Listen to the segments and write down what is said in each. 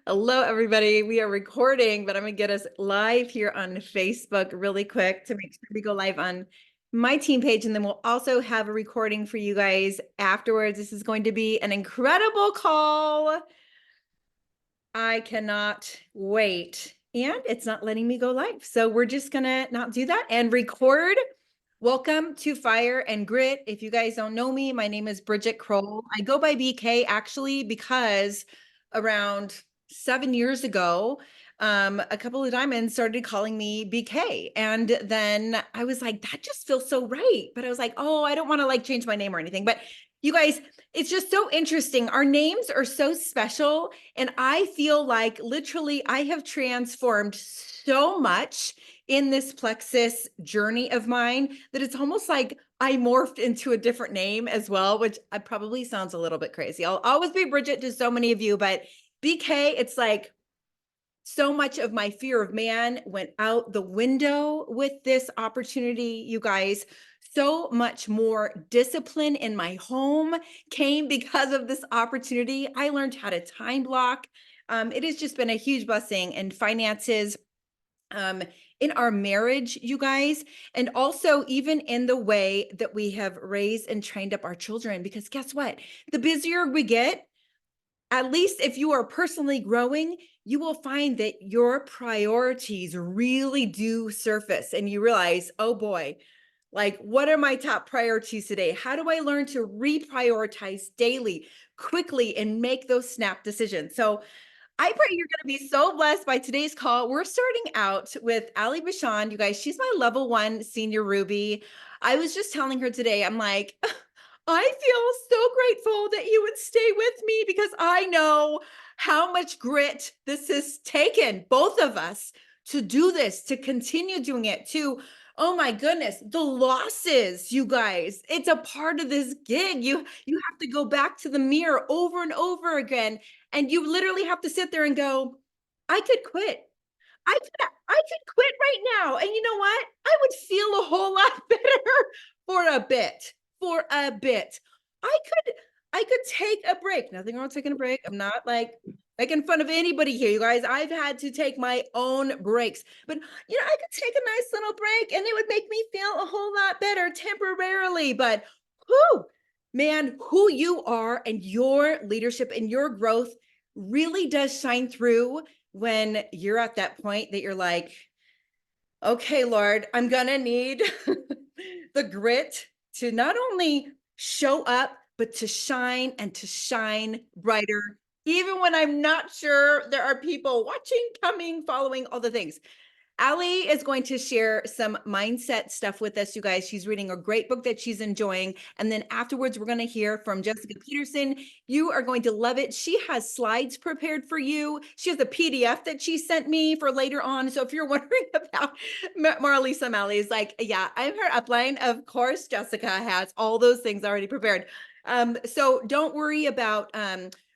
Hello, everybody. We are recording, but I'm going to get us live here on Facebook really quick to make sure we go live on my team page. And then we'll also have a recording for you guys afterwards. This is going to be an incredible call. I cannot wait. And it's not letting me go live. So we're just going to not do that and record. Welcome to Fire and Grit. If you guys don't know me, my name is Bridget Kroll. I go by BK actually because around 7 years ago, a couple of diamonds started calling me BK. And then I was like, that just feels so right. But I was like, oh, I don't want to like change my name or anything. But you guys, it's just so interesting. Our names are so special. And I feel like literally I have transformed so much in this plexus journey of mine that it's almost like I morphed into a different name as well, which probably sounds a little bit crazy. I'll always be Bridget to so many of you, but BK, it's like so much of my fear of man went out the window with this opportunity, you guys. So much more discipline in my home came because of this opportunity. I learned how to time block. It has just been a huge blessing in finances, in our marriage, you guys, and also even in the way that we have raised and trained up our children. Because guess what? The busier we get, at least if you are personally growing, you will find that your priorities really do surface and you realize, oh boy, like what are my top priorities today? How do I learn to reprioritize daily, quickly, and make those snap decisions? So I pray you're going to be so blessed by today's call. We're starting out with Ali Bachand. You guys, she's my level 1 senior Ruby. I was just telling her today, I'm like, I feel so grateful that you would stay with me because I know how much grit this has taken, both of us, to do this, to continue doing it, to, oh my goodness, the losses, you guys. It's a part of this gig. You have to go back to the mirror over and over again. And you literally have to sit there and go, I could quit. I could quit right now. And you know what? I would feel a whole lot better for a bit. For a bit. I could take a break. Nothing wrong with taking a break. I'm not like making fun of anybody here, you guys. I've had to take my own breaks. But I could take a nice little break and it would make me feel a whole lot better temporarily. But who, man, who you are and your leadership and your growth really does shine through when you're at that point that you're like, okay, Lord, I'm gonna need the grit to not only show up, but to shine and to shine brighter, even when I'm not sure there are people watching, coming, following, all the things. Ali is going to share some mindset stuff with us, you guys. She's reading a great book that she's enjoying. And then afterwards, we're going to hear from Jessica Pedersen. You are going to love it. She has slides prepared for you. She has a PDF that she sent me for later on. So if you're wondering about Marlisa Malley's like, yeah, I'm her upline. Of course, Jessica has all those things already prepared. So don't worry about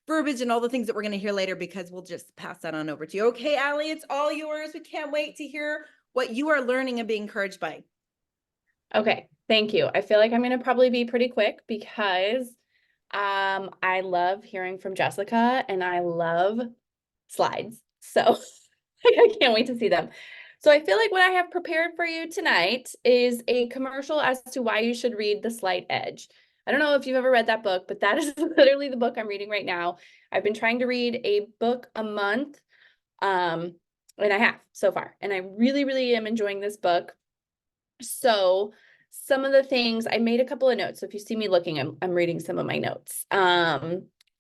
verbiage and all the things that we're going to hear later because we'll just pass that on over to you. Okay, Ali, it's all yours. We can't wait to hear what you are learning and being encouraged by. Okay, thank you. I feel like I'm going to probably be pretty quick because I love hearing from Jessica and I love slides. So I can't wait to see them. So I feel like what I have prepared for you tonight is a commercial as to why you should read The Slight Edge. I don't know if you've ever read that book, but that is literally the book I'm reading right now. I've been trying to read a book a month, and I have so far, and I really, really am enjoying this book. So some of the things, I made a couple of notes. So if you see me looking, I'm reading some of my notes.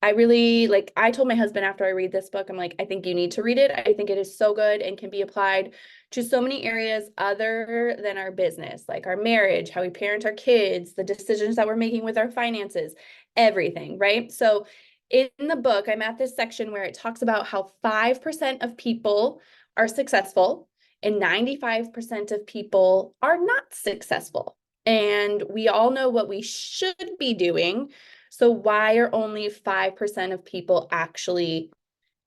I really I told my husband after I read this book, I'm like, I think you need to read it. I think it is so good and can be applied to so many areas other than our business, like our marriage, how we parent our kids, the decisions that we're making with our finances, everything, right? So in the book, I'm at this section where it talks about how 5% of people are successful and 95% of people are not successful. And we all know what we should be doing. So why are only 5% of people actually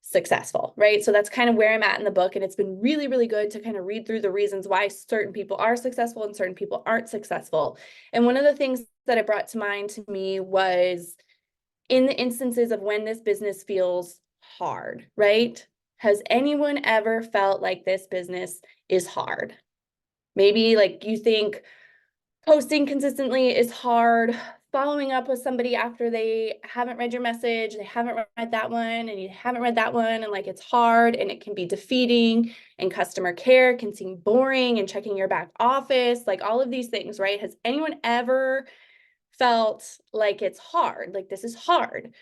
successful, right? So that's kind of where I'm at in the book. And it's been really, really good to kind of read through the reasons why certain people are successful and certain people aren't successful. And one of the things that it brought to mind to me was in the instances of when this business feels hard, right? Has anyone ever felt like this business is hard? Maybe like you think posting consistently is hard, following up with somebody after they haven't read your message, they haven't read that one, and you haven't read that one, and like it's hard and it can be defeating, and customer care can seem boring, and checking your back office, like all of these things, right? Has anyone ever felt like it's hard, like this is hard?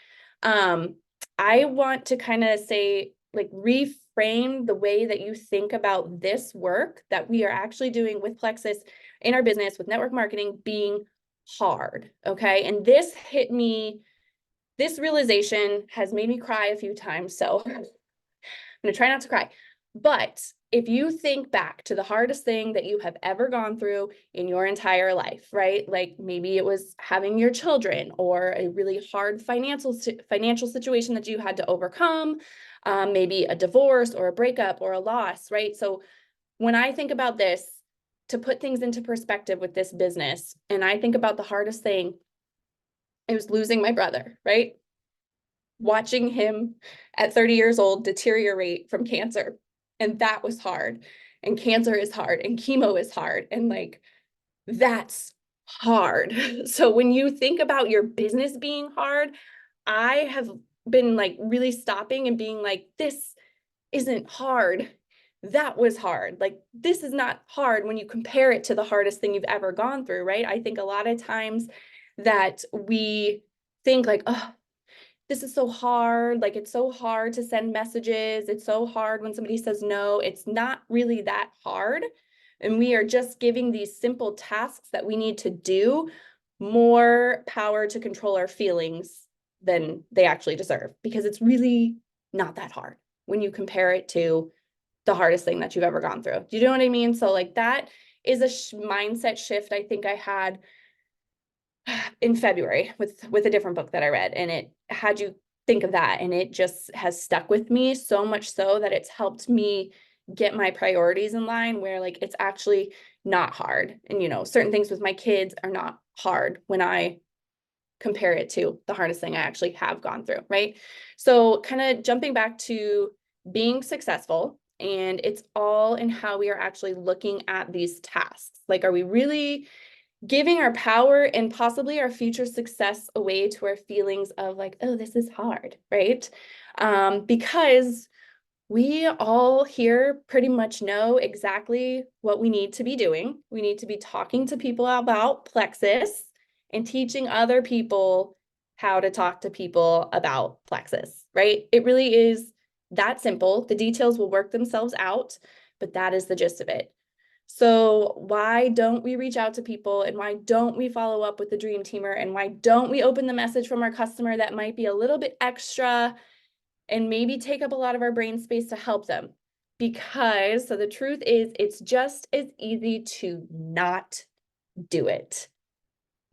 I want to kind of say, like, reframe the way that you think about this work that we are actually doing with Plexus in our business with network marketing being hard. Okay. And this hit me, this realization has made me cry a few times. So I'm going to try not to cry. But if you think back to the hardest thing that you have ever gone through in your entire life, right? Like maybe it was having your children, or a really hard financial situation that you had to overcome, maybe a divorce or a breakup or a loss, right? So when I think about this, to put things into perspective with this business, and I think about the hardest thing, it was losing my brother, right? Watching him at 30 years old deteriorate from cancer. And that was hard. And cancer is hard, and chemo is hard. And like, that's hard. So when you think about your business being hard, I have been like really stopping and being like, this isn't hard. That was hard. Like, this is not hard when you compare it to the hardest thing you've ever gone through, right? I think a lot of times that we think like, oh, this is so hard. Like, it's so hard to send messages. It's so hard when somebody says no. It's not really that hard. And we are just giving these simple tasks that we need to do more power to control our feelings than they actually deserve, because it's really not that hard when you compare it to the hardest thing that you've ever gone through. Do you know what I mean? So like that is a mindset shift I think I had in February with a different book that I read, and it had you think of that, and it just has stuck with me so much so that it's helped me get my priorities in line, where like it's actually not hard. And you know, certain things with my kids are not hard when I compare it to the hardest thing I actually have gone through, right? So kind of jumping back to being successful, and it's all in how we are actually looking at these tasks. Like, are we really giving our power and possibly our future success away to our feelings of like, oh, this is hard, right? Because we all here pretty much know exactly what we need to be doing. We need to be talking to people about Plexus and teaching other people how to talk to people about Plexus, right? It really is that simple. The details will work themselves out, but that is the gist of it. So why don't we reach out to people, and why don't we follow up with the dream teamer, and why don't we open the message from our customer that might be a little bit extra and maybe take up a lot of our brain space to help them? Because so the truth is, it's just as easy to not do it.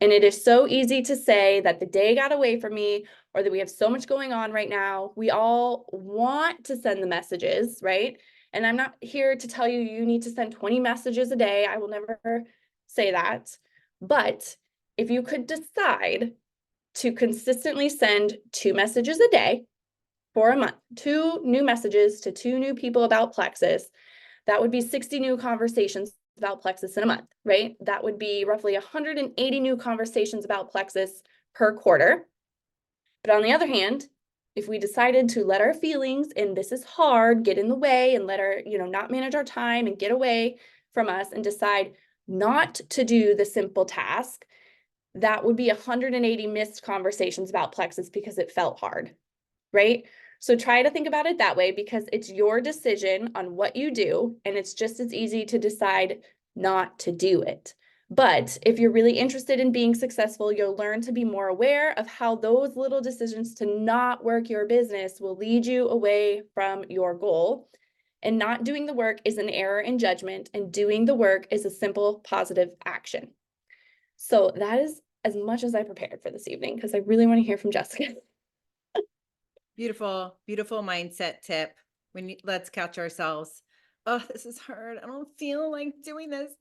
And it is so easy to say that the day got away from me, or that we have so much going on right now. We all want to send the messages, right? And I'm not here to tell you you need to send 20 messages a day. I will never say that. But if you could decide to consistently send 2 messages a day for a month, 2 new messages to 2 new people about Plexus, that would be 60 new conversations about Plexus in a month, right? That would be roughly 180 new conversations about Plexus per quarter. But on the other hand, if we decided to let our feelings, and this is hard, get in the way, and let our, not manage our time and get away from us, and decide not to do the simple task, that would be 180 missed conversations about Plexus because it felt hard, right? So try to think about it that way, because it's your decision on what you do, and it's just as easy to decide not to do it. But if you're really interested in being successful, you'll learn to be more aware of how those little decisions to not work your business will lead you away from your goal. And not doing the work is an error in judgment, and doing the work is a simple positive action. So that is as much as I prepared for this evening, because I really want to hear from Jessica. Beautiful, beautiful mindset tip. Let's catch ourselves. Oh, this is hard. I don't feel like doing this.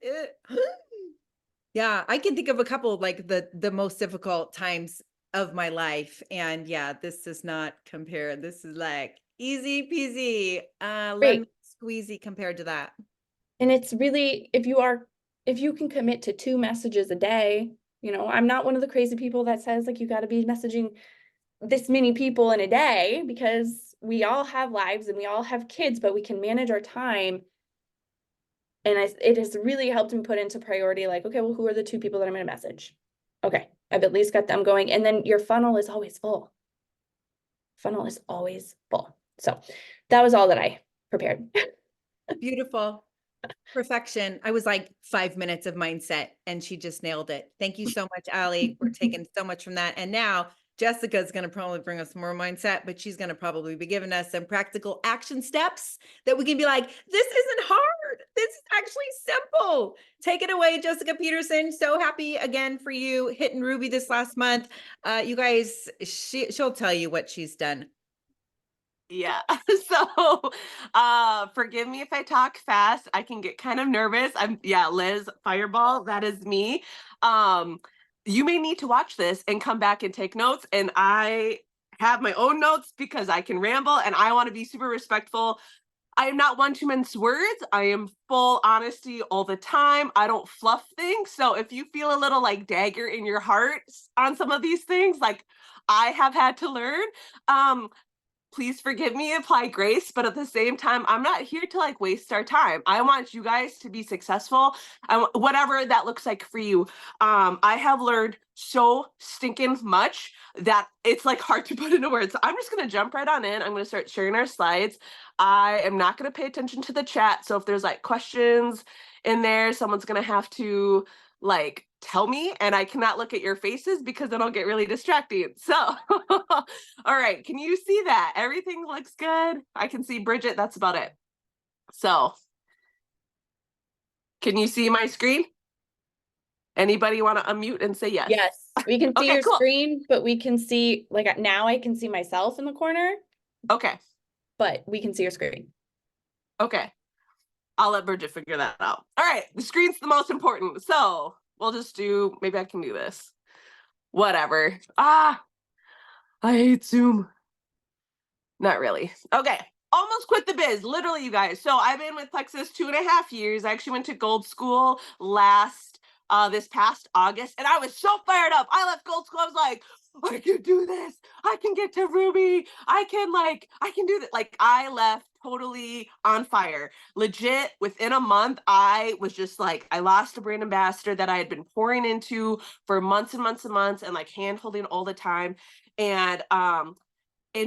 Yeah, I can think of a couple, like the most difficult times of my life. And yeah, this does not compare. This is like easy peasy, lemon Great. squeezy compared to that. And it's really, if you can commit to 2 messages a day, I'm not one of the crazy people that says like you got to be messaging this many people in a day, because we all have lives and we all have kids, but we can manage our time. And it has really helped me put into priority, like, okay, well, who are the 2 people that I'm going to message? Okay, I've at least got them going. And then your funnel is always full. Funnel is always full. So that was all that I prepared. Beautiful. Perfection. I was like 5 minutes of mindset and she just nailed it. Thank you so much, Allie. We're taking so much from that. And now Jessica's going to probably bring us more mindset, but she's going to probably be giving us some practical action steps that we can be like, this isn't hard. This is actually simple. Take it away, Jessica Pedersen. So happy again for you hitting Ruby this last month. You guys, she'll tell you what she's done. Yeah. So, forgive me if I talk fast. I can get kind of nervous. Liz Fireball, that is me. You may need to watch this and come back and take notes. And I have my own notes because I can ramble and I want to be super respectful. I am not one to mince words. I am full honesty all the time. I don't fluff things. So if you feel a little like dagger in your heart on some of these things, like I have had to learn, please forgive me, apply grace, but at the same time, I'm not here to like waste our time. I want you guys to be successful, whatever that looks like for you. I have learned so stinking much that it's like hard to put into words. So I'm just gonna jump right on in. I'm gonna start sharing our slides. I am not gonna pay attention to the chat. So if there's like questions in there, someone's gonna have to like tell me, and I cannot look at your faces because then I'll get really distracting. So, all right, can you see that? Everything looks good. I can see Bridget, that's about it. So, can you see my screen? Anybody want to unmute and say yes? Yes, we can see Okay, your cool. screen, but we can see, like now I can see myself in the corner, Okay, but we can see your screen. okay. I'll let Bridget figure that out. All right, the screen's the most important. So, we'll just do, maybe I can do this. Whatever. I hate Zoom. Not really. Okay. Almost quit the biz, literally, you guys. So I've been with Plexus 2.5 years. I actually went to Gold School this past August, and I was so fired up. I left Gold School. I was like, I can do this. I can get to Ruby. I can do that. Like, I left totally on fire. Legit, within a month, I was just like, I lost a brand ambassador that I had been pouring into for months and months and months and like hand holding all the time. And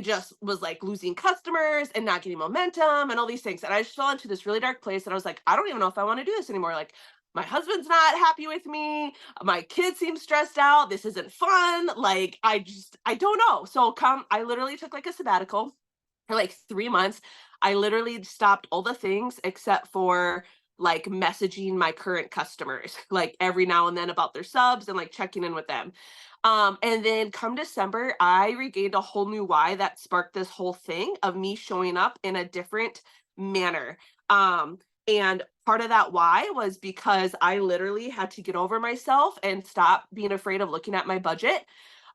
just was like losing customers and not getting momentum and all these things. And I just fell into this really dark place. And I was like, I don't even know if I want to do this anymore. Like, my husband's not happy with me. My kids seem stressed out. This isn't fun. Like, I don't know. So I literally took like a sabbatical for like 3 months. I literally stopped all the things except for like messaging my current customers, like every now and then about their subs and like checking in with them. And then come December, I regained a whole new why that sparked this whole thing of me showing up in a different manner. And part of that why was because I literally had to get over myself and stop being afraid of looking at my budget.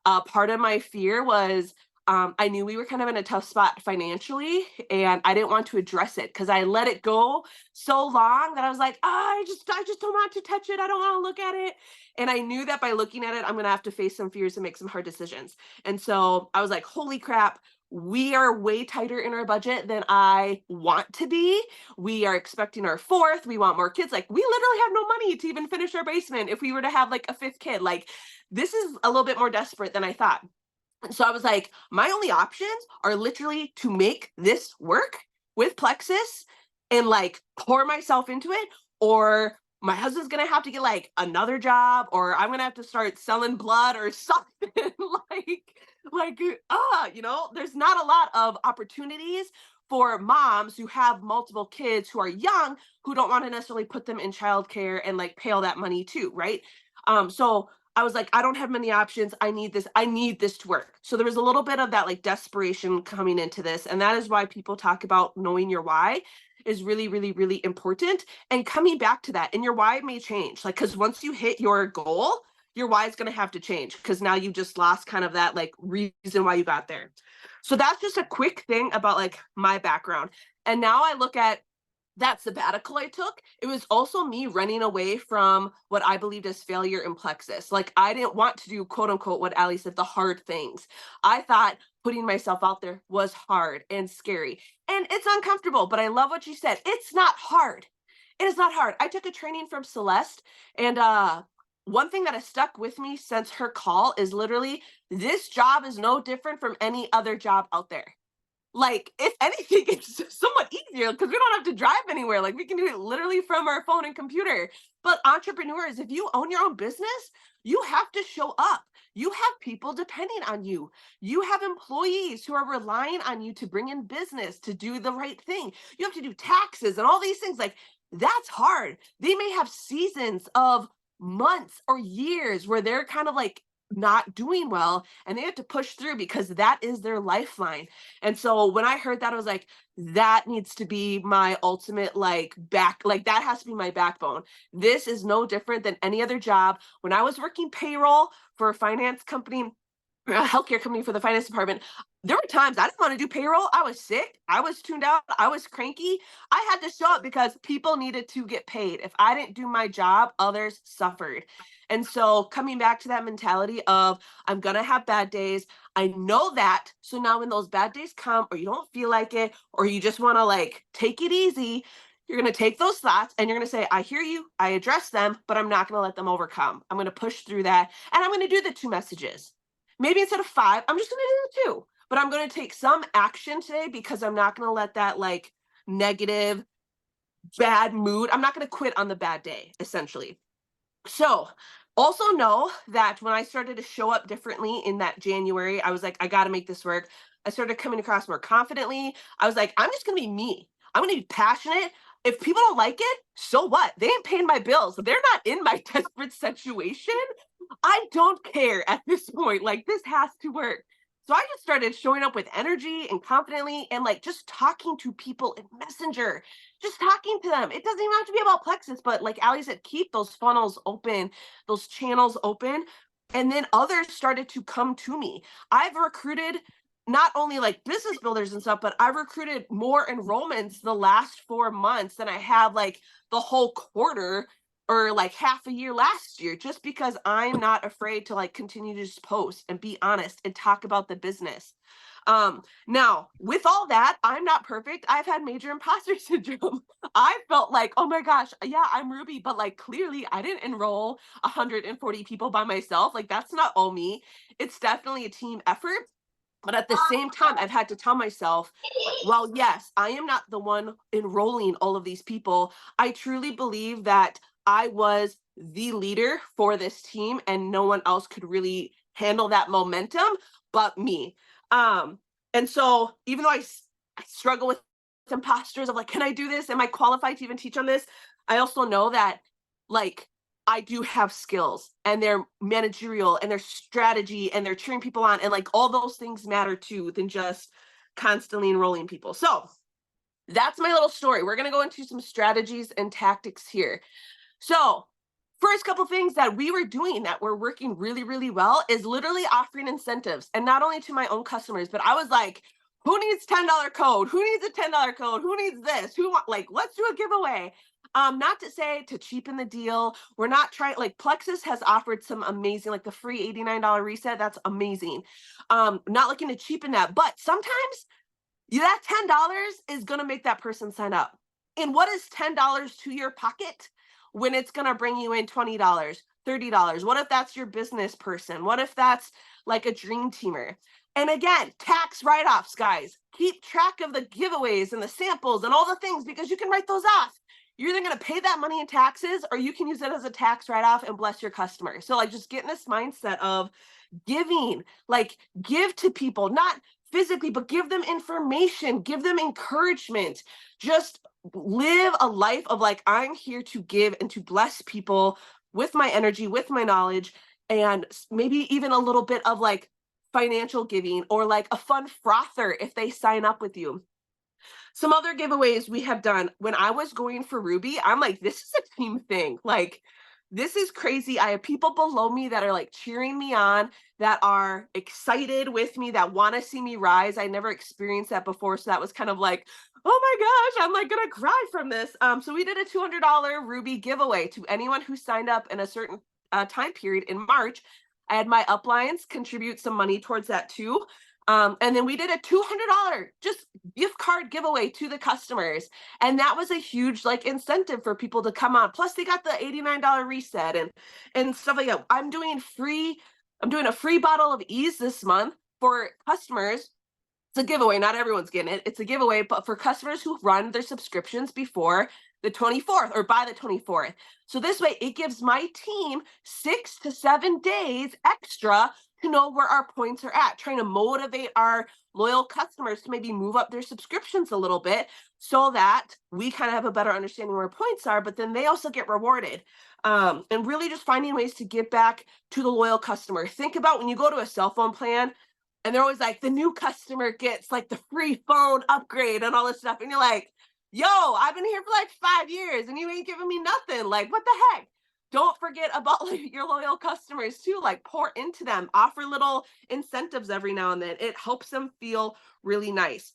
Part of my fear was I knew we were kind of in a tough spot financially, and I didn't want to address it because I let it go so long that I was like, I just don't want to touch it. I don't want to look at it. And I knew that by looking at it, I'm going to have to face some fears and make some hard decisions. And so I was like, holy crap, we are way tighter in our budget than I want to be. We are expecting our fourth. We want more kids. Like, we literally have no money to even finish our basement if we were to have like a fifth kid. Like, this is a little bit more desperate than I thought. So I was like, my only options are literally to make this work with Plexus and like pour myself into it, or my husband's gonna have to get like another job, or I'm gonna have to start selling blood or something. There's not a lot of opportunities for moms who have multiple kids who are young, who don't want to necessarily put them in childcare and like pay all that money too, right? So I was like, I don't have many options. I need this to work. So there was a little bit of that like desperation coming into this. And that is why people talk about knowing your why is really, really, really important. And coming back to that, and your why may change. Like, because once you hit your goal, your why is going to have to change because now you just lost kind of that like reason why you got there. So that's just a quick thing about like my background. And now I look at that sabbatical I took, it was also me running away from what I believed as failure in Plexus. Like I didn't want to do quote unquote what Ali said, the hard things. I thought putting myself out there was hard and scary. And it's uncomfortable, but I love what you said. It's not hard. It is not hard. I took a training from Celeste, and one thing that has stuck with me since her call is literally this job is no different from any other job out there. Like, if anything, it's somewhat easier because we don't have to drive anywhere. Like, we can do it literally from our phone and computer. But entrepreneurs, if you own your own business, you have to show up. You have people depending on you. You have employees who are relying on you to bring in business, to do the right thing. You have to do taxes and all these things. Like, that's hard. They may have seasons of months or years where they're kind of like not doing well and they have to push through because that is their lifeline. And so when I heard that, I was like, that needs to be my ultimate like that has to be my backbone. This is no different than any other job. When I was working payroll for a finance company, a healthcare company for the finance department, there were times I didn't want to do payroll. I was sick. I was tuned out. I was cranky. I had to show up because people needed to get paid. If I didn't do my job, others suffered. And so coming back to that mentality of I'm going to have bad days. I know that. So now when those bad days come or you don't feel like it, or you just want to like take it easy, you're going to take those thoughts and you're going to say, I hear you. I address them, but I'm not going to let them overcome. I'm going to push through that. And I'm going to do the 2 messages. Maybe instead of 5, I'm just going to do 2. But I'm going to take some action today because I'm not going to let that like negative, bad mood, I'm not going to quit on the bad day, essentially. So also know that when I started to show up differently in that January, I was like, I got to make this work. I started coming across more confidently. I was like, I'm just going to be me. I'm going to be passionate. If people don't like it, so what? They ain't paying my bills. They're not in my desperate situation. I don't care at this point. Like, this has to work. So I just started showing up with energy and confidently and like just talking to people in Messenger, just talking to them. It doesn't even have to be about Plexus, but like Ali said, keep those funnels open, those channels open. And then others started to come to me. I've recruited not only like business builders and stuff, but I've recruited more enrollments the last 4 months than I have like the whole quarter or like half a year last year, just because I'm not afraid to like continue to just post and be honest and talk about the business. Now with all that, I'm not perfect. I've had major imposter syndrome. I felt like, oh my gosh, yeah, I'm Ruby, but like clearly I didn't enroll 140 people by myself. Like that's not all me. It's definitely a team effort. But at the same time, I've had to tell myself, well, yes, I am not the one enrolling all of these people. I truly believe that I was the leader for this team and no one else could really handle that momentum but me. And so even though I struggle with imposters of like, can I do this? Am I qualified to even teach on this? I also know that like I do have skills and they're managerial and they're strategy and they're cheering people on and like all those things matter too than just constantly enrolling people. So that's my little story. We're going to go into some strategies and tactics here. So first couple things that we were doing that were working really, really well is literally offering incentives, and not only to my own customers, but I was like, who needs $10 code? Who needs a $10 code? Who needs this? Who want, like, let's do a giveaway. Not to say to cheapen the deal. We're not trying, like Plexus has offered some amazing, like the free $89 reset. That's amazing. Not looking to cheapen that, but sometimes that $10 is going to make that person sign up. And what is $10 to your pocket when it's going to bring you in $20, $30? What if that's your business person? What if that's like a dream teamer? And again, tax write-offs, guys. Keep track of the giveaways and the samples and all the things because you can write those off. You're either going to pay that money in taxes or you can use it as a tax write-off and bless your customer. So like just get in this mindset of giving, like give to people, not physically, but give them information, give them encouragement. Just live a life of like, I'm here to give and to bless people with my energy, with my knowledge, and maybe even a little bit of like financial giving or like a fun frother if they sign up with you. Some other giveaways we have done when I was going for Ruby, I'm like, this is a team thing. Like, this is crazy. I have people below me that are like cheering me on, that are excited with me, that want to see me rise. I never experienced that before. So that was kind of like, oh my gosh, I'm like gonna cry from this. So we did a $200 Ruby giveaway to anyone who signed up in a certain time period in March. I had my uplines contribute some money towards that too. And then we did a $200 just gift card giveaway to the customers. And that was a huge like incentive for people to come on. Plus they got the $89 reset and stuff like that. I'm doing a free bottle of Ease this month for customers. It's a giveaway. Not everyone's getting it. It's a giveaway, but for customers who run their subscriptions before the 24th or by the 24th. So this way it gives my team 6 to 7 days extra to know where our points are at, trying to motivate our loyal customers to maybe move up their subscriptions a little bit so that we kind of have a better understanding where points are, but then they also get rewarded. And really just finding ways to give back to the loyal customer. Think about when you go to a cell phone plan, and they're always like, the new customer gets like the free phone upgrade and all this stuff. And you're like, yo, I've been here for like 5 years and you ain't giving me nothing. Like, what the heck? Don't forget about like your loyal customers too. Like pour into them, offer little incentives every now and then. It helps them feel really nice.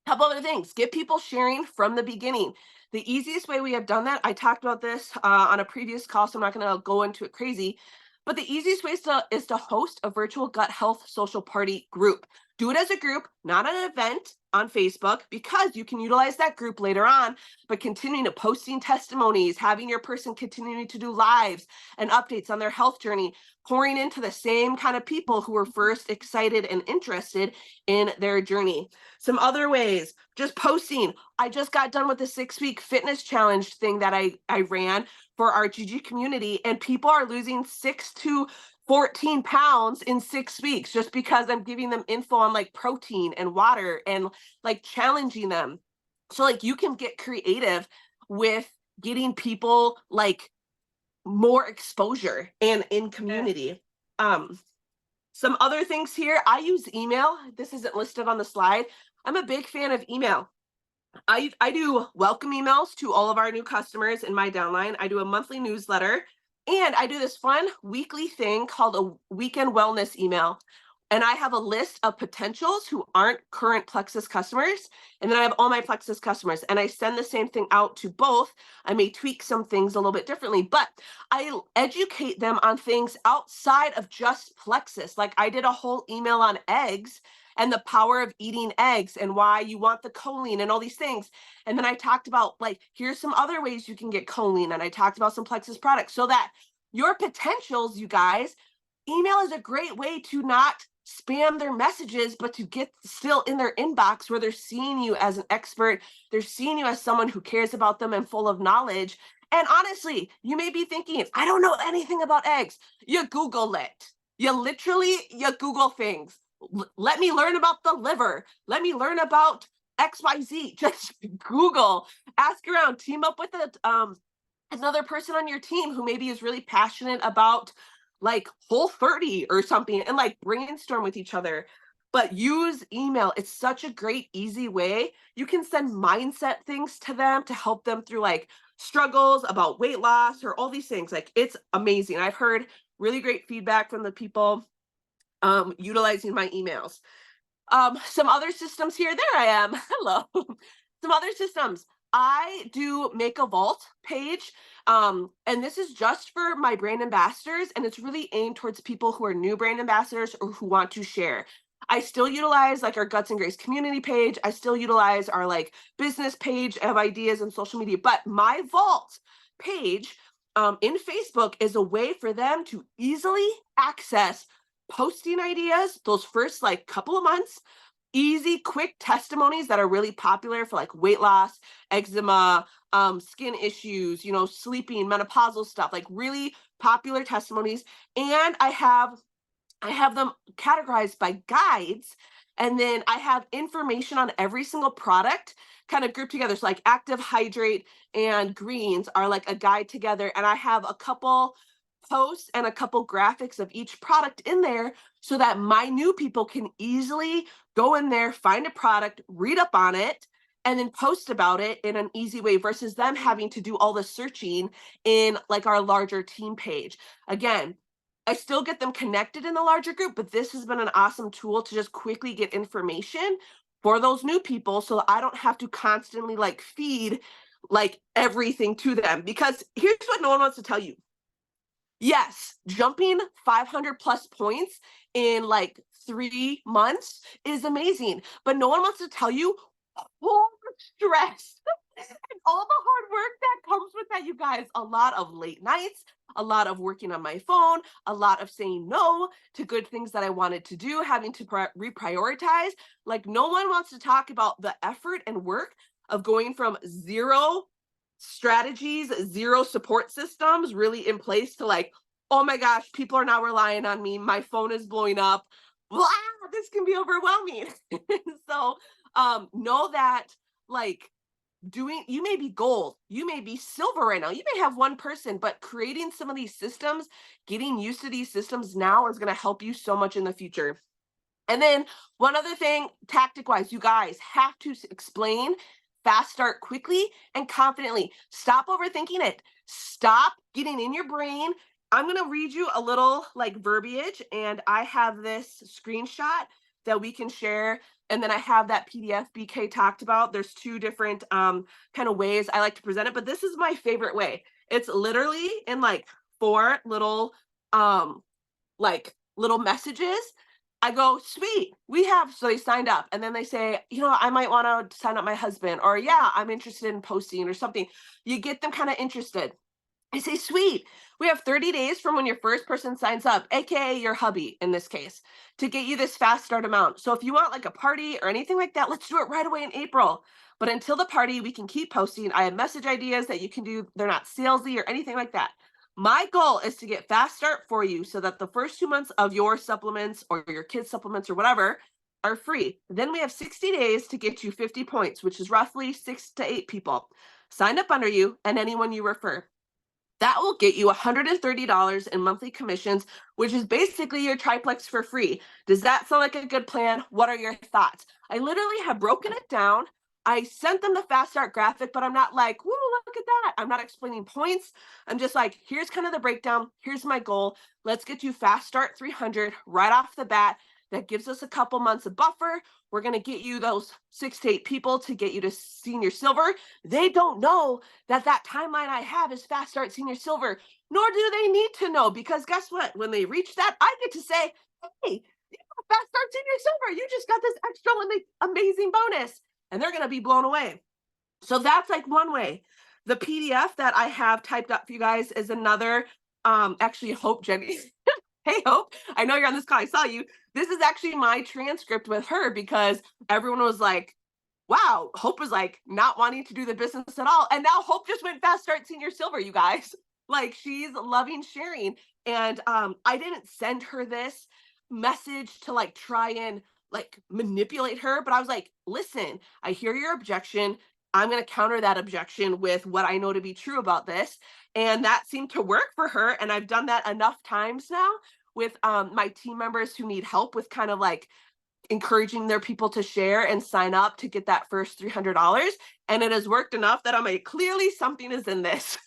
Couple other things, get people sharing from the beginning. The easiest way we have done that, I talked about this on a previous call, so I'm not going to go into it crazy, but the easiest way is to host a virtual gut health social party group. Do it as a group, not an event on Facebook, because you can utilize that group later on, but continuing to posting testimonies, having your person continuing to do lives and updates on their health journey, pouring into the same kind of people who were first excited and interested in their journey. Some other ways, just posting. I just got done with the 6-week fitness challenge thing that I ran for our GG community, and people are losing 6 to 14 pounds in 6 weeks just because I'm giving them info on like protein and water and like challenging them. So like you can get creative with getting people like more exposure and in community. Some other things here, I use email. This isn't listed on the slide. I'm a big fan of email. I do welcome emails to all of our new customers in my downline. I do a monthly newsletter, and I do this fun weekly thing called a weekend wellness email. And I have a list of potentials who aren't current Plexus customers. And then I have all my Plexus customers, and I send the same thing out to both. I may tweak some things a little bit differently, but I educate them on things outside of just Plexus. Like I did a whole email on eggs and the power of eating eggs and why you want the choline and all these things. And then I talked about like, here's some other ways you can get choline. And I talked about some Plexus products so that your potentials, you guys, email is a great way to not spam their messages, but to get still in their inbox where they're seeing you as an expert. They're seeing you as someone who cares about them and full of knowledge. And honestly, you may be thinking, I don't know anything about eggs. You Google it. You Google things. Let me learn about the liver. Let me learn about XYZ. Just Google, ask around, team up with another person on your team who maybe is really passionate about like Whole30 or something, and like brainstorm with each other. But use email. It's such a great, easy way. You can send mindset things to them to help them through like struggles about weight loss or all these things. Like it's amazing. I've heard really great feedback from the people utilizing my emails. Some other systems here. There I am. Hello. Some other systems. I do make a vault page. And this is just for my brand ambassadors. And it's really aimed towards people who are new brand ambassadors or who want to share. I still utilize like our Guts and Grace community page. I still utilize our like business page of ideas and social media. But my vault page in Facebook is a way for them to easily access posting ideas those first like couple of months, easy, quick testimonies that are really popular for like weight loss, eczema, skin issues, you know, sleeping, menopausal stuff, like really popular testimonies. And I have them categorized by guides. And then I have information on every single product kind of grouped together. So like Active Hydrate and Greens are like a guide together. And I have a couple posts and a couple graphics of each product in there so that my new people can easily go in there, find a product, read up on it, and then post about it in an easy way versus them having to do all the searching in like our larger team page. Again, I still get them connected in the larger group, but this has been an awesome tool to just quickly get information for those new people so I don't have to constantly like feed like everything to them. Because here's what no one wants to tell you. Yes, jumping 500 plus points in like 3 months is amazing, but no one wants to tell you all the stress and all the hard work that comes with that, you guys. A lot of late nights, a lot of working on my phone, a lot of saying no to good things that I wanted to do, having to reprioritize. Like, no one wants to talk about the effort and work of going from zero strategies, zero support systems really in place to like, oh my gosh, people are now relying on me. My phone is blowing up. Blah, this can be overwhelming. So know that like you may be gold, you may be silver right now, you may have one person, but creating some of these systems, getting used to these systems now is going to help you so much in the future. And then one other thing, tactic wise, you guys have to explain fast start quickly and confidently. Stop overthinking it. Stop getting in your brain. I'm going to read you a little like verbiage, and I have this screenshot that we can share. And then I have that PDF BK talked about. There's two different kind of ways I like to present it, but this is my favorite way. It's literally in like 4 little like little messages. I go, sweet, we have, so they signed up. And then they say, you know, I might want to sign up my husband, or yeah, I'm interested in posting or something. You get them kind of interested. I say, sweet, we have 30 days from when your first person signs up, AKA your hubby in this case, to get you this fast start amount. So if you want like a party or anything like that, let's do it right away in April. But until the party, we can keep posting. I have message ideas that you can do. They're not salesy or anything like that. My goal is to get fast start for you so that the first 2 months of your supplements or your kids' supplements or whatever are free. Then we have 60 days to get you 50 points, which is roughly 6 to 8 people signed up under you and anyone you refer. That will get you $130 in monthly commissions, which is basically your triplex for free. Does that sound like a good plan? What are your thoughts? I literally have broken it down. I sent them the fast start graphic, but I'm not like, woo, look at that. I'm not explaining points. I'm just like, here's kind of the breakdown. Here's my goal. Let's get you fast start 300 right off the bat. That gives us a couple months of buffer. We're going to get you those 6 to 8 people to get you to senior silver. They don't know that timeline I have is fast start senior silver, nor do they need to know, because guess what? When they reach that, I get to say, hey, you got fast start senior silver. You just got this extra amazing bonus, and they're going to be blown away. So that's like one way. The PDF that I have typed up for you guys is another, actually, Hope Jenny. Hey, Hope, I know you're on this call. I saw you. This is actually my transcript with her, because everyone was like, wow, Hope was like not wanting to do the business at all. And now Hope just went fast start senior silver, you guys. Like, she's loving sharing. And I didn't send her this message to like try and like manipulate her, but I was like, listen, I hear your objection. I'm going to counter that objection with what I know to be true about this. And that seemed to work for her. And I've done that enough times now with my team members who need help with kind of like encouraging their people to share and sign up to get that first $300. And it has worked enough that I'm like, clearly something is in this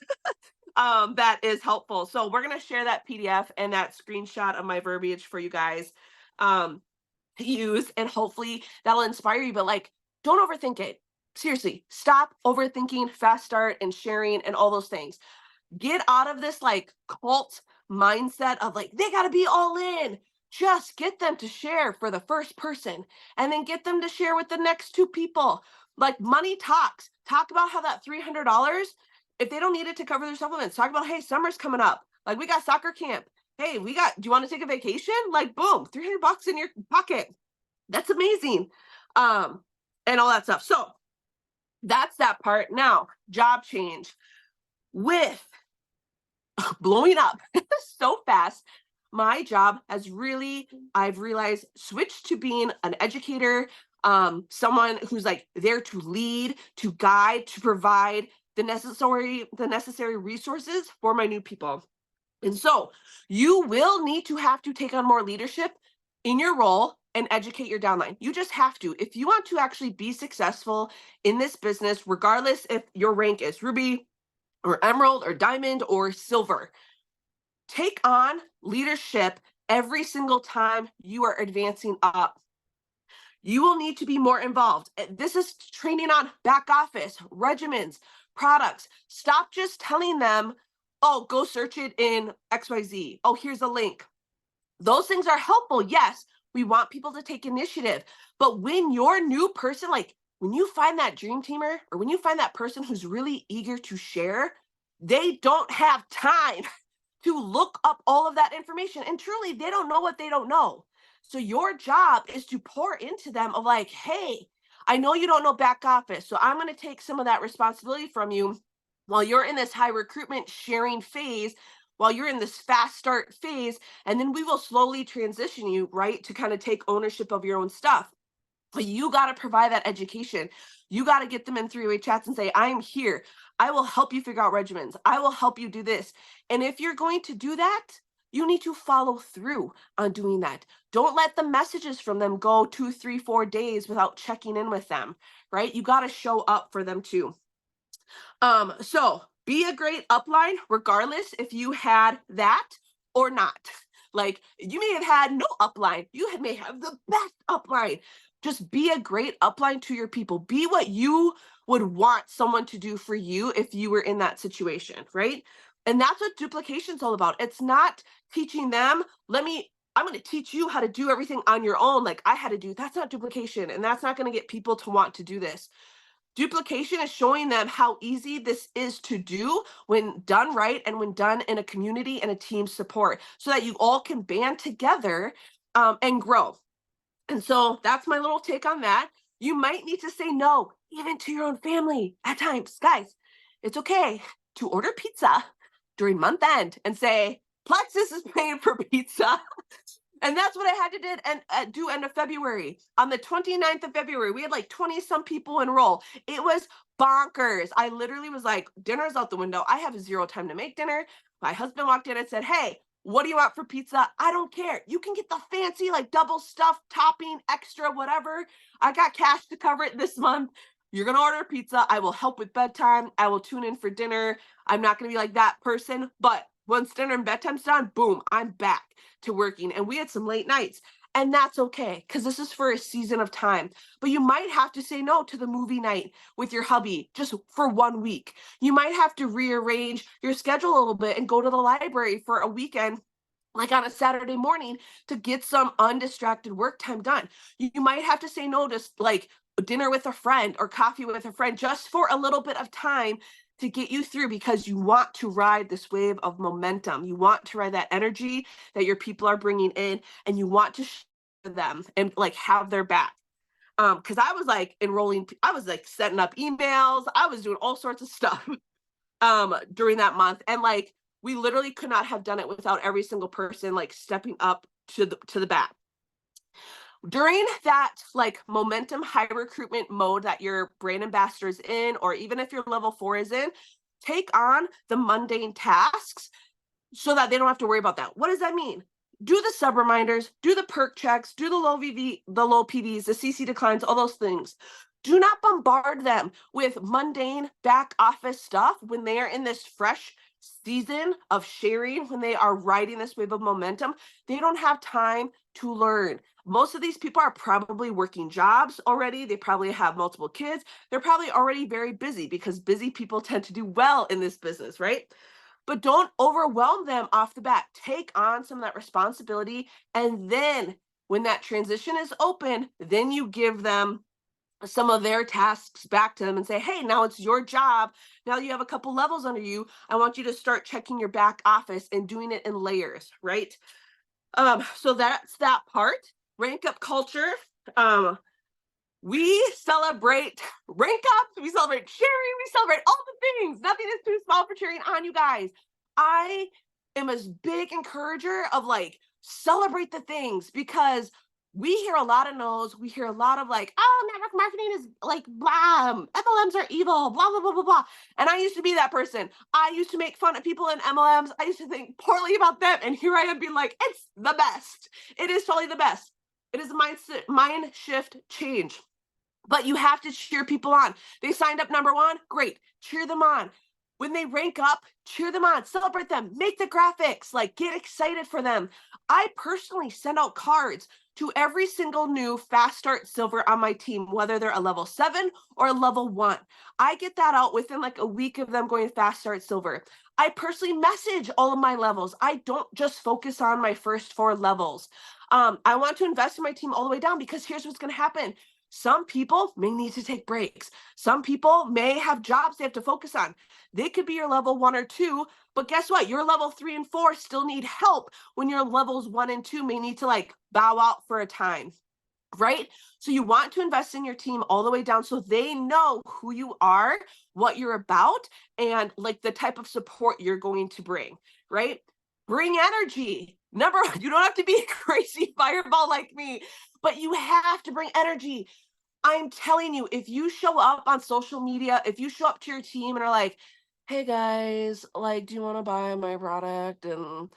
that is helpful. So we're going to share that PDF and that screenshot of my verbiage for you guys to use. And hopefully that'll inspire you. But like, don't overthink it. Seriously, stop overthinking fast start and sharing and all those things. Get out of this like cult mindset of like, they got to be all in. Just get them to share for the first person and then get them to share with the next 2 people. Like, money talks. Talk about how that $300, if they don't need it to cover their supplements, talk about, hey, summer's coming up. Like, we got soccer camp. Hey, do you want to take a vacation? Like, boom, $300 in your pocket. That's amazing. And all that stuff. So that's that part. Now, job change. With blowing up so fast, my job has really, I've realized, switched to being an educator, someone who's like there to lead, to guide, to provide the necessary resources for my new people. And so you will need to have to take on more leadership in your role and educate your downline. You just have to. If you want to actually be successful in this business, regardless if your rank is ruby or emerald or diamond or silver, take on leadership every single time you are advancing up. You will need to be more involved. This is training on back office, regimens, products. Stop just telling them, oh, go search it in XYZ. Oh, here's a link. Those things are helpful. Yes, we want people to take initiative. But when you're a new person, like when you find that dream teamer or when you find that person who's really eager to share, they don't have time to look up all of that information. And truly, they don't know what they don't know. So your job is to pour into them of like, hey, I know you don't know back office, so I'm going to take some of that responsibility from you while you're in this high recruitment sharing phase, while you're in this fast start phase, and then we will slowly transition you, right, to kind of take ownership of your own stuff. But you got to provide that education. You got to get them in three-way chats and say, I'm here. I will help you figure out regimens. I will help you do this. And if you're going to do that, you need to follow through on doing that. Don't let the messages from them go 2, 3, 4 days without checking in with them, right? You got to show up for them too. So be a great upline, regardless if you had that or not. Like you may have had no upline. You may have the best upline. Just be a great upline to your people. Be what you would want someone to do for you if you were in that situation, right? And that's what duplication is all about. It's not teaching them, I'm going to teach you how to do everything on your own like I had to do. That's not duplication. And that's not going to get people to want to do this. Duplication is showing them how easy this is to do when done right and when done in a community and a team support so that you all can band together and grow. And so that's my little take on that. You might need to say no, even to your own family at times. Guys, it's okay to order pizza during month end and say, Plexus is paying for pizza. And that's what I had to do end of February. On the 29th of February, we had like 20 some people enroll. It was bonkers. I literally was like, dinner's out the window. I have 0 time to make dinner. My husband walked in and said, hey, what do you want for pizza? I don't care. You can get the fancy, like double stuffed topping, extra, whatever. I got cash to cover it this month. You're going to order pizza. I will help with bedtime. I will tune in for dinner. I'm not going to be like that person, but once dinner and bedtime's done, boom, I'm back to working. And we had some late nights. And that's okay, because this is for a season of time. But you might have to say no to the movie night with your hubby just for 1 week. You might have to rearrange your schedule a little bit and go to the library for a weekend, like on a Saturday morning, to get some undistracted work time done. You might have to say no to like dinner with a friend or coffee with a friend just for a little bit of time to get you through, because you want to ride this wave of momentum. You want to ride that energy that your people are bringing in, and you want to show them and like have their back. Because I was like enrolling, I was like setting up emails, I was doing all sorts of stuff during that month, and like we literally could not have done it without every single person like stepping up to the bat. During that like momentum high recruitment mode that your brand ambassador is in, or even if your level 4 is in, take on the mundane tasks so that they don't have to worry about that. What does that mean? Do the sub reminders, do the perk checks, do the low VV, the low PVs, the CC declines, all those things. Do not bombard them with mundane back office stuff when they are in this fresh season of sharing, when they are riding this wave of momentum. They don't have time to learn. Most of these people are probably working jobs already. They probably have multiple kids. They're probably already very busy, because busy people tend to do well in this business, right? But don't overwhelm them off the bat. Take on some of that responsibility. And then when that transition is open, then you give them some of their tasks back to them and say, hey, now it's your job. Now you have a couple levels under you. I want you to start checking your back office and doing it in layers, right? So that's that part. Rank up culture. We celebrate rank ups, we celebrate sharing, we celebrate all the things. Nothing is too small for cheering on, you guys. I am a big encourager of like celebrate the things, because we hear a lot of no's. We hear a lot of like, oh, network marketing is like blah, MLMs are evil, blah, blah, blah, blah, blah. And I used to be that person. I used to make fun of people in MLMs. I used to think poorly about them. And here I am being like, it's the best. It is totally the best. It is a mind shift change. But you have to cheer people on. They signed up number one, great. Cheer them on. When they rank up, cheer them on, celebrate them, make the graphics, like get excited for them. I personally send out cards to every single new Fast Start Silver on my team, whether they're a level 7 or a level 1. I get that out within like a week of them going Fast Start Silver. I personally message all of my levels. I don't just focus on my first 4 levels. I want to invest in my team all the way down because here's what's going to happen. Some people may need to take breaks. Some people may have jobs they have to focus on. They could be your level 1 or 2, but guess what? Your level 3 and 4 still need help when your levels 1 and 2 may need to like bow out for a time, right? So you want to invest in your team all the way down so they know who you are, what you're about, and like the type of support you're going to bring, right? Bring energy. You don't have to be a crazy fireball like me, but you have to bring energy. I'm telling you, if you show up on social media, if you show up to your team and are like, hey guys, like, do you want to buy my product? And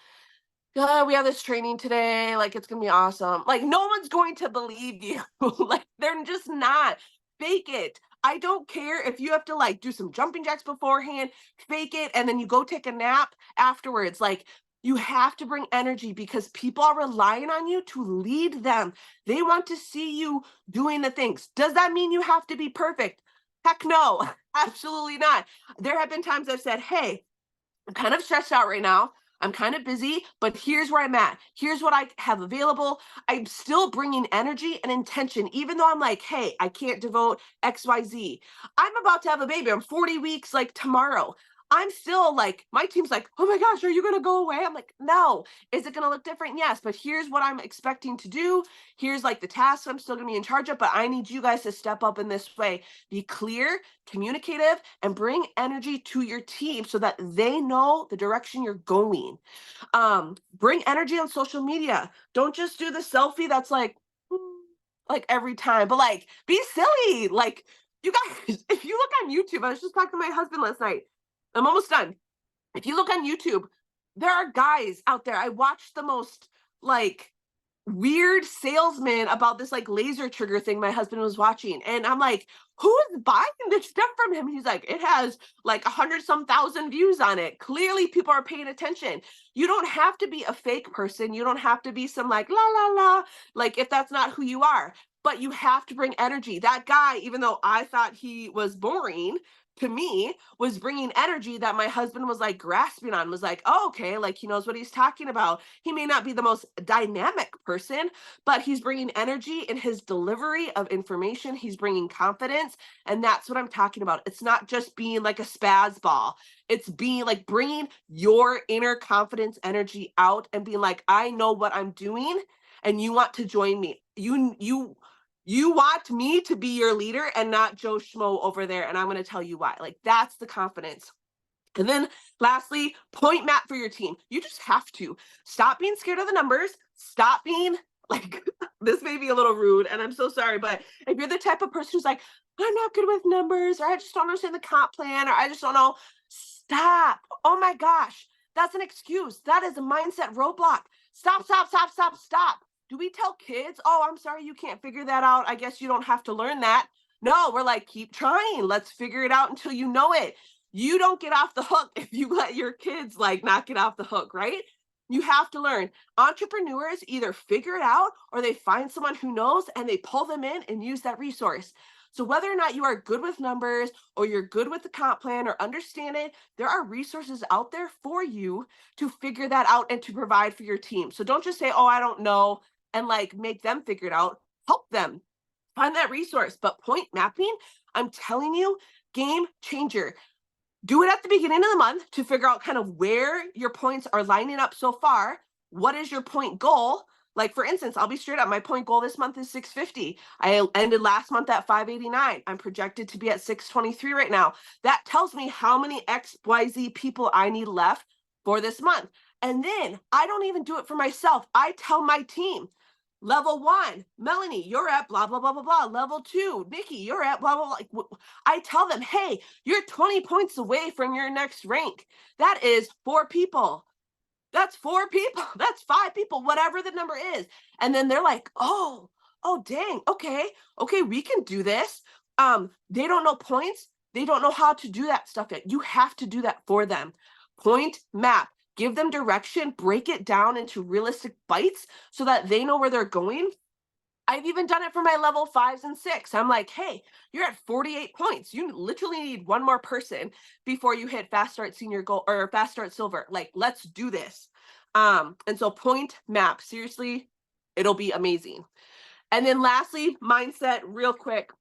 we have this training today. Like, it's going to be awesome. Like, no one's going to believe you. Like, they're just not. Fake it. I don't care if you have to like do some jumping jacks beforehand, fake it, and then you go take a nap afterwards. Like, you have to bring energy because people are relying on you to lead them. They want to see you doing the things. Does that mean you have to be perfect? Heck no, absolutely not. There have been times I've said, hey, I'm kind of stressed out right now. I'm kind of busy, but here's where I'm at. Here's what I have available. I'm still bringing energy and intention, even though I'm like, hey, I can't devote XYZ. I'm about to have a baby. I'm 40 weeks like tomorrow. I'm still like, my team's like, oh my gosh, are you going to go away? I'm like, no. Is it going to look different? Yes. But here's what I'm expecting to do. Here's like the tasks I'm still going to be in charge of, but I need you guys to step up in this way. Be clear, communicative, and bring energy to your team so that they know the direction you're going. Bring energy on social media. Don't just do the selfie that's like every time, but like be silly. Like, you guys, if you look on YouTube, I was just talking to my husband last night. I'm almost done. If you look on YouTube, there are guys out there. I watched the most like weird salesman about this like laser trigger thing my husband was watching. And I'm like, who is buying this stuff from him? He's like, it has like 100-some thousand views on it. Clearly people are paying attention. You don't have to be a fake person. You don't have to be some like la la la, like if that's not who you are, but you have to bring energy. That guy, even though I thought he was boring, to me was bringing energy that my husband was like grasping on, was like, oh, okay, like he knows what he's talking about. He may not be the most dynamic person, but he's bringing energy in his delivery of information. He's bringing confidence. And that's what I'm talking about. It's not just being like a spaz ball. It's being like bringing your inner confidence energy out and being like, I know what I'm doing and you want to join me. You want me to be your leader and not Joe Schmo over there. And I'm going to tell you why. Like, that's the confidence. And then lastly, point map for your team. You just have to stop being scared of the numbers. Stop being like, this may be a little rude and I'm so sorry, but if you're the type of person who's like, I'm not good with numbers, or I just don't understand the comp plan, or I just don't know, stop. Oh my gosh, that's an excuse. That is a mindset roadblock. Stop. Do we tell kids, oh, I'm sorry, you can't figure that out. I guess you don't have to learn that. No, we're like, keep trying. Let's figure it out until you know it. You don't get off the hook if you let your kids like not get off the hook, right? You have to learn. Entrepreneurs either figure it out or they find someone who knows and they pull them in and use that resource. So whether or not you are good with numbers or you're good with the comp plan or understand it, there are resources out there for you to figure that out and to provide for your team. So don't just say, oh, I don't know, and like make them figure it out. Help them find that resource. But point mapping, I'm telling you, game changer. Do it at the beginning of the month to figure out kind of where your points are lining up so far. What is your point goal? Like, for instance, I'll be straight up. My point goal this month is 650. I ended last month at 589. I'm projected to be at 623 right now. That tells me how many XYZ people I need left for this month. And then I don't even do it for myself. I tell my team, level 1, Melanie, you're at blah, blah, blah, blah, blah. Level 2, Nikki, you're at blah, blah, blah. Like, I tell them, hey, you're 20 points away from your next rank. That is 4 people. That's 4 people. That's 5 people, whatever the number is. And then they're like, oh, dang. Okay. Okay. We can do this. They don't know points. They don't know how to do that stuff yet. You have to do that for them. Point, map, give them direction, break it down into realistic bites so that they know where they're going. I've even done it for my level 5s and 6. I'm like, hey, you're at 48 points. You literally need one more person before you hit fast start senior goal or fast start silver. Like, let's do this. And so point, map, seriously, it'll be amazing. And then lastly, mindset, real quick.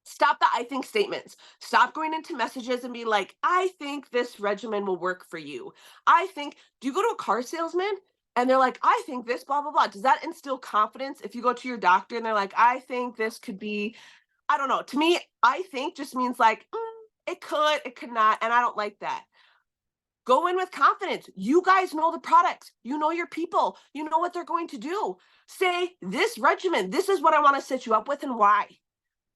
Stop the I think statements. Stop going into messages and be like, I think this regimen will work for you. I think, do you go to a car salesman and they're like, I think this, blah, blah, blah. Does that instill confidence if you go to your doctor and they're like, I think this could be, I don't know. To me, I think just means like, it could not. And I don't like that. Go in with confidence. You guys know the products. You know your people. You know what they're going to do. Say, this regimen, this is what I want to set you up with and why.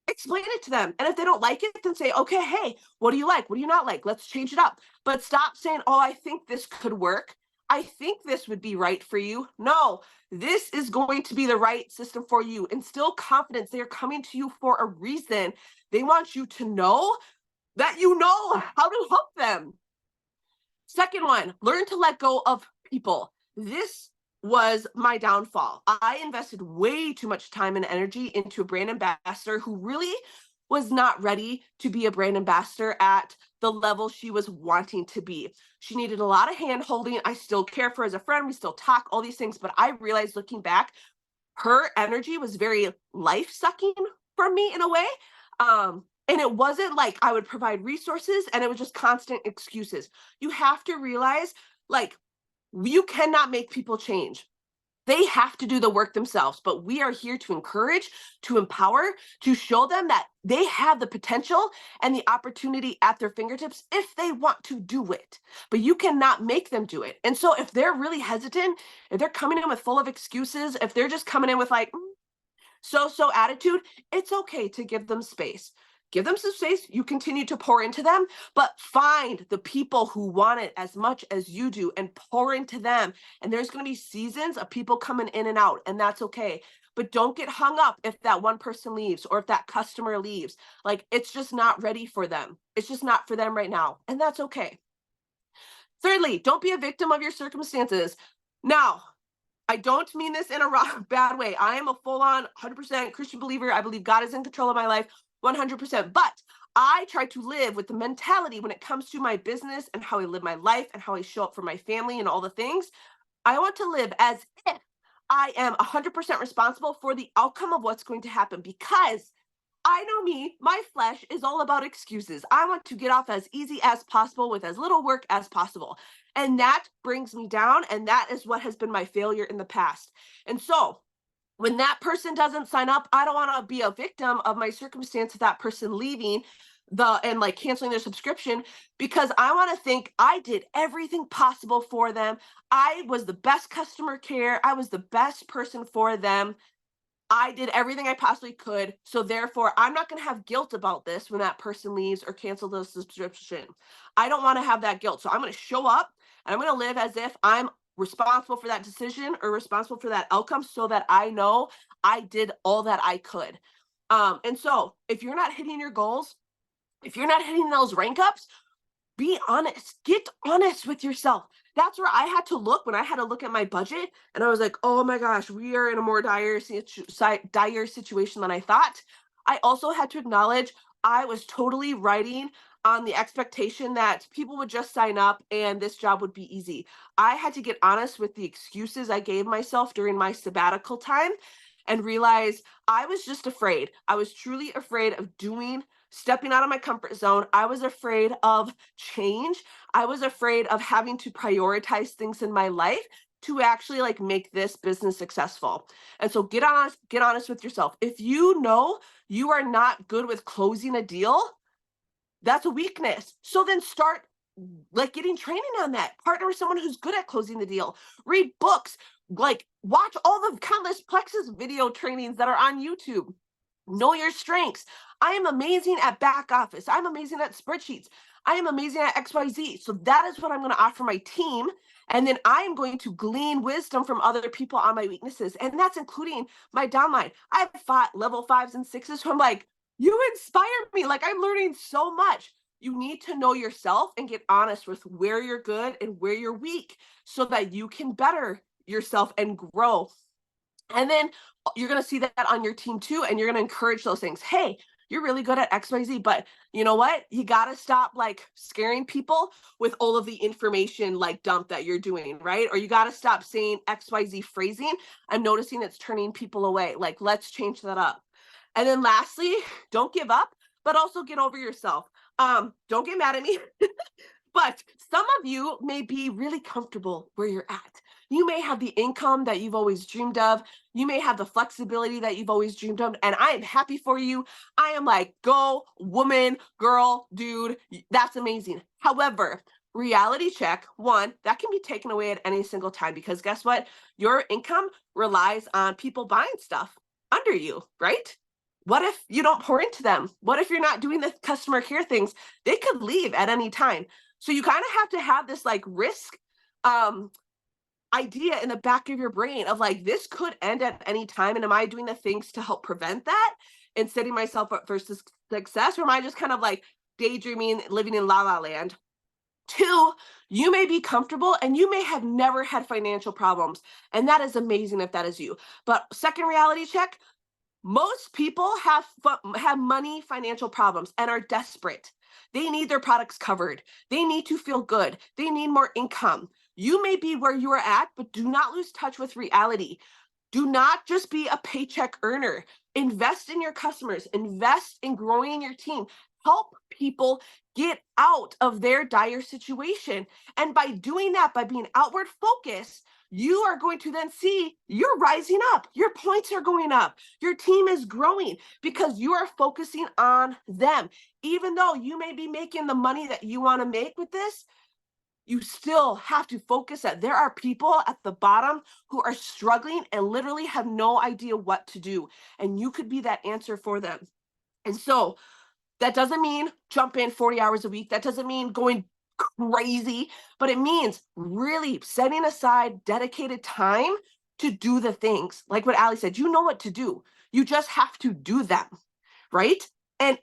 Explain it to them. And if they don't like it, then say, okay, hey, what do you like? What do you not like? Let's change it up. But stop saying, oh, I think this could work. I think this would be right for you. No, this is going to be the right system for you. Instill confidence. They are coming to you for a reason. They want you to know that you know how to help them. Second one, learn to let go of people. This was my downfall. I invested way too much time and energy into a brand ambassador who really was not ready to be a brand ambassador at the level she was wanting to be. She needed a lot of hand holding. I still care for her as a friend. We still talk, all these things. But I realized looking back, her energy was very life sucking for me in a way. And it wasn't like I would provide resources and it was just constant excuses. You have to realize, like, you cannot make people change. They have to do the work themselves, but we are here to encourage, to empower, to show them that they have the potential and the opportunity at their fingertips if they want to do it. But you cannot make them do it. And so if they're really hesitant, if they're coming in with full of excuses, if they're just coming in with like so attitude, it's okay to give them space. Give them some space. You continue to pour into them, but find the people who want it as much as you do and pour into them. And there's going to be seasons of people coming in and out, and that's okay. But don't get hung up if that one person leaves or if that customer leaves. Like, it's just not ready for them. It's just not for them right now. And that's okay. Thirdly, don't be a victim of your circumstances. Now, I don't mean this in a bad way. I am a full-on 100% Christian believer. I believe God is in control of my life 100%. But I try to live with the mentality when it comes to my business and how I live my life and how I show up for my family and all the things. I want to live as if I am 100% responsible for the outcome of what's going to happen, because I know me, my flesh is all about excuses. I want to get off as easy as possible with as little work as possible. And that brings me down. And that is what has been my failure in the past. And so when that person doesn't sign up, I don't want to be a victim of my circumstance of that person leaving and like canceling their subscription, because I want to think I did everything possible for them. I was the best customer care. I was the best person for them. I did everything I possibly could. So therefore, I'm not going to have guilt about this when that person leaves or cancels the subscription. I don't want to have that guilt. So I'm going to show up and I'm going to live as if I'm responsible for that decision or responsible for that outcome, so that I know I did all that I could. And so if you're not hitting your goals, if you're not hitting those rank ups, be honest. Get honest with yourself. That's where I had to look when I had to look at my budget, and I was like, oh my gosh, we are in a more dire situation than I thought. I also had to acknowledge I was totally riding on the expectation that people would just sign up and this job would be easy. I had to get honest with the excuses I gave myself during my sabbatical time and realize I was just afraid. I was truly afraid of stepping out of my comfort zone. I was afraid of change. I was afraid of having to prioritize things in my life to actually like make this business successful. And so get honest with yourself. If you know you are not good with closing a deal, that's a weakness. So then start like getting training on that. Partner with someone who's good at closing the deal. Read books, like watch all the countless Plexus video trainings that are on YouTube. Know your strengths. I am amazing at back office. I'm amazing at spreadsheets. I am amazing at XYZ. So that is what I'm going to offer my team. And then I'm going to glean wisdom from other people on my weaknesses. And that's including my downline. I have level 5s and 6s who I'm like, you inspire me. Like, I'm learning so much. You need to know yourself and get honest with where you're good and where you're weak so that you can better yourself and grow. And then you're going to see that on your team too. And you're going to encourage those things. Hey, you're really good at XYZ, but you know what? You got to stop like scaring people with all of the information like dump that you're doing, right? Or you got to stop saying XYZ phrasing. I'm noticing it's turning people away. Like, let's change that up. And then lastly, don't give up, but also get over yourself. Don't get mad at me. But some of you may be really comfortable where you're at. You may have the income that you've always dreamed of. You may have the flexibility that you've always dreamed of. And I am happy for you. I am like, go, woman, girl, dude. That's amazing. However, reality check, one, that can be taken away at any single time because guess what? Your income relies on people buying stuff under you, right? What if you don't pour into them? What if you're not doing the customer care things? They could leave at any time. So you kind of have to have this like risk idea in the back of your brain of like, this could end at any time. And am I doing the things to help prevent that and setting myself up for success? Or am I just kind of like daydreaming, living in la la land? Two, you may be comfortable and you may have never had financial problems. And that is amazing if that is you. But second reality check, most people have money financial problems and are desperate. They need their products covered. They need to feel good. They need more income. You may be where you are at, but do not lose touch with reality. Do not just be a paycheck earner. Invest in your customers. Invest in growing your team. Help people get out of their dire situation. And by doing that, by being outward focused, you are going to then see you're rising up. Your points are going up. Your team is growing because you are focusing on them. Even though you may be making the money that you want to make with this, you still have to focus that there are people at the bottom who are struggling and literally have no idea what to do. And you could be that answer for them. And so that doesn't mean jump in 40 hours a week. That doesn't mean going crazy, but it means really setting aside dedicated time to do the things. Like what Ali said, you know what to do. You just have to do them, right? And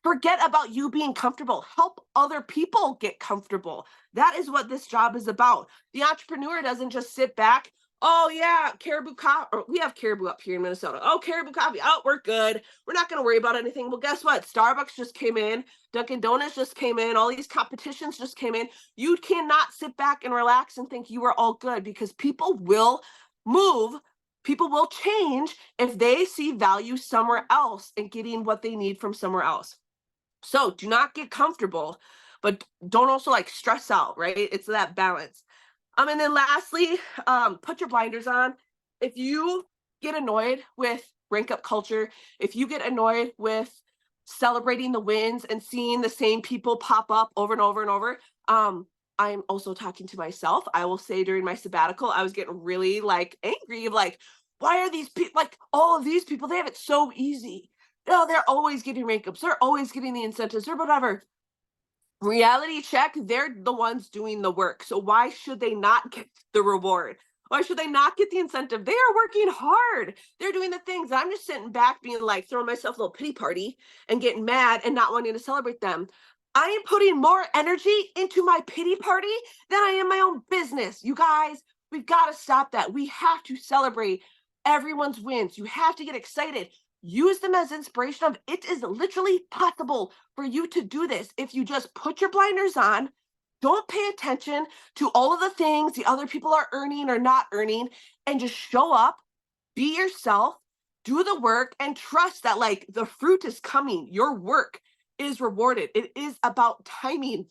forget about you being comfortable. Help other people get comfortable. That is what this job is about. The entrepreneur doesn't just sit back. Oh yeah, Caribou coffee. We have Caribou up here in Minnesota. Oh, Caribou coffee. Oh, we're good. We're not going to worry about anything. Well, guess what? Starbucks just came in. Dunkin' Donuts just came in. All these competitions just came in. You cannot sit back and relax and think you are all good because people will move. People will change if they see value somewhere else and getting what they need from somewhere else. So do not get comfortable, but don't also like stress out, right? It's that balance. And then lastly, put your blinders on. If you get annoyed with rank up culture, if you get annoyed with celebrating the wins and seeing the same people pop up over and over and over, I'm also talking to myself. I will say during my sabbatical, I was getting really like angry of like, why are these people like all of these people? They have it so easy. No, they're always getting rank ups. They're always getting the incentives or whatever. Reality check, they're the ones doing the work. So why should they not get the reward? Why should they not get the incentive? They are working hard. They're doing the things. I'm just sitting back being like throwing myself a little pity party and getting mad and not wanting to celebrate them. I am putting more energy into my pity party than I am my own business. You guys, we've got to stop that. We have to celebrate everyone's wins. You have to get excited. Use them as inspiration of it is literally possible for you to do this. If you just put your blinders on, don't pay attention to all of the things the other people are earning or not earning, and just show up, be yourself, do the work, and trust that like the fruit is coming. Your work is rewarded. It is about timing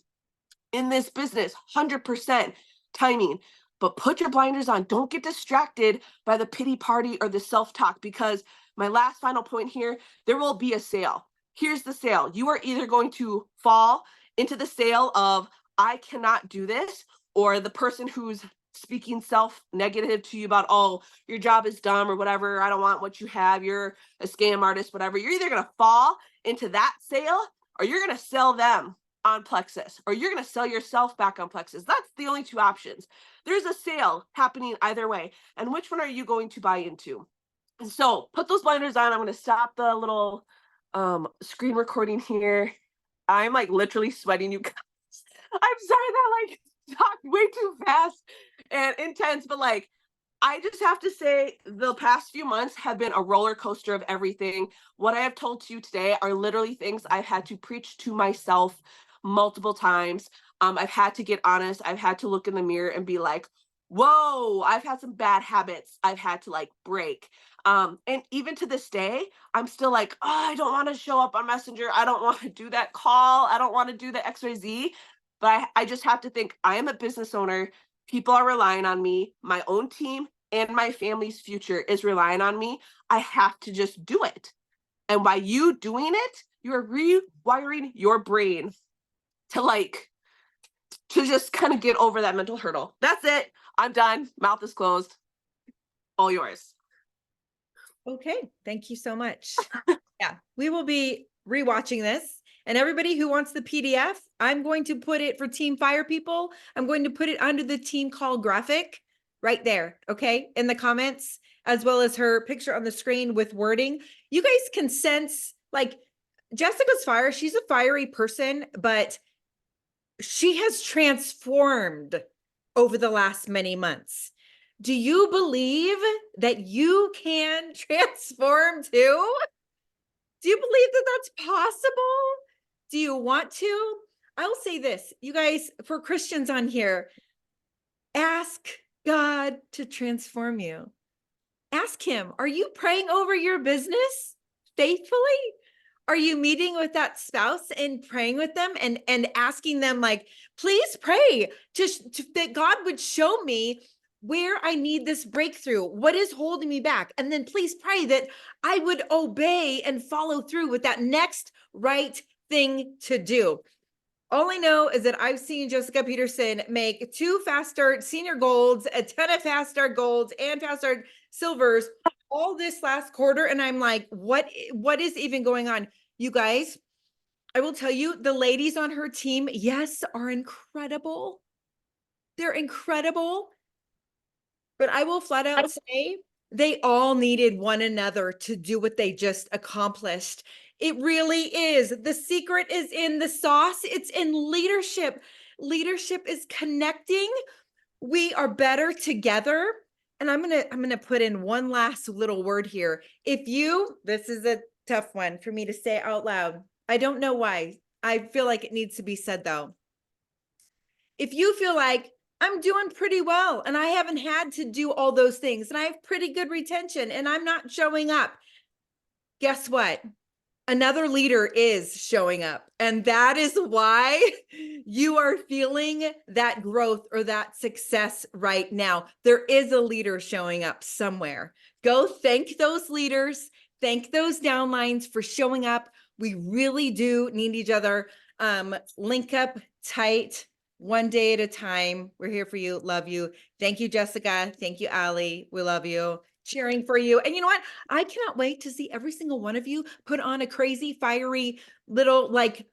in this business, 100% timing. But put your blinders on. Don't get distracted by the pity party or the self-talk because my last final point here, there will be a sale. Here's the sale. You are either going to fall into the sale of, I cannot do this, or the person who's speaking self-negative to you about, oh, your job is dumb or whatever. I don't want what you have. You're a scam artist, whatever. You're either going to fall into that sale or you're going to sell them on Plexus, or you're going to sell yourself back on Plexus. That's the only two options. There's a sale happening either way. And which one are you going to buy into? And so put those blinders on. I'm going to stop the little screen recording here. I'm like literally sweating, you guys. I'm sorry that like talked way too fast and intense, but like I just have to say the past few months have been a roller coaster of everything. What I have told to you today are literally things I've had to preach to myself multiple times. I've had to get honest. I've had to look in the mirror and be like, whoa, I've had some bad habits I've had to like break. And even to this day, I'm still like, oh, I don't want to show up on Messenger. I don't want to do that call. I don't want to do the XYZ. But I just have to think I am a business owner. People are relying on me. My own team and my family's future is relying on me. I have to just do it. And by you doing it, you're rewiring your brain to just kind of get over that mental hurdle. That's it. I'm done. Mouth is closed. All yours. Okay, thank you so much. Yeah, we will be rewatching this. And everybody who wants the PDF, I'm going to put it for Team Fire people. I'm going to put it under the team call graphic right there, okay, in the comments, as well as her picture on the screen with wording. You guys can sense, like, Jessica's fire. She's a fiery person, but she has transformed over the last many months. Do you believe that you can transform too? Do you believe that that's possible? Do you want to? I'll say this, you guys, for Christians on here, ask God to transform you. Ask him, are you praying over your business faithfully? Are you meeting with that spouse and praying with them and asking them like, please pray that God would show me where I need this breakthrough, what is holding me back? And then please pray that I would obey and follow through with that next right thing to do. All I know is that I've seen Jessica Pedersen make 2 fast start senior golds, a ton of fast start golds and fast start silvers all this last quarter. And I'm like, what is even going on? You guys, I will tell you, the ladies on her team, yes, are incredible. They're incredible. But I will flat out say they all needed one another to do what they just accomplished. It really is. The secret is in the sauce. It's in leadership. Leadership is connecting. We are better together. And I'm going to put in one last little word here. This is a tough one for me to say out loud. I don't know why. I feel like it needs to be said though. If you feel like I'm doing pretty well and I haven't had to do all those things and I have pretty good retention and I'm not showing up, guess what? Another leader is showing up. And that is why you are feeling that growth or that success right now. There is a leader showing up somewhere. Go thank those leaders, thank those downlines for showing up. We really do need each other. Link up tight. One day at a time. We're here for you. Love you. Thank you, Jessica. Thank you, Allie. We love you. Cheering for you. And you know what? I cannot wait to see every single one of you put on a crazy, fiery little like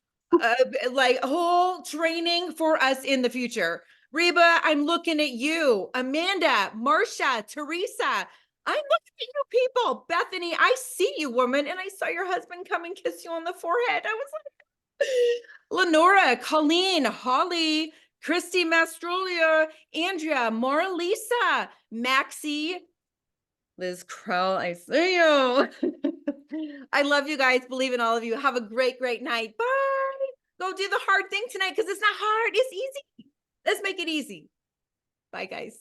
whole training for us in the future. Reba, I'm looking at you. Amanda, Marcia, Teresa. I'm looking at you people. Bethany, I see you, woman. And I saw your husband come and kiss you on the forehead. I was like, Lenora, Colleen, Holly, Christy Mastrolia, Andrea, Mara Lisa, Maxie, Liz Krell, I see you. I love you guys. Believe in all of you. Have a great, great night. Bye. Go do the hard thing tonight because it's not hard. It's easy. Let's make it easy. Bye, guys.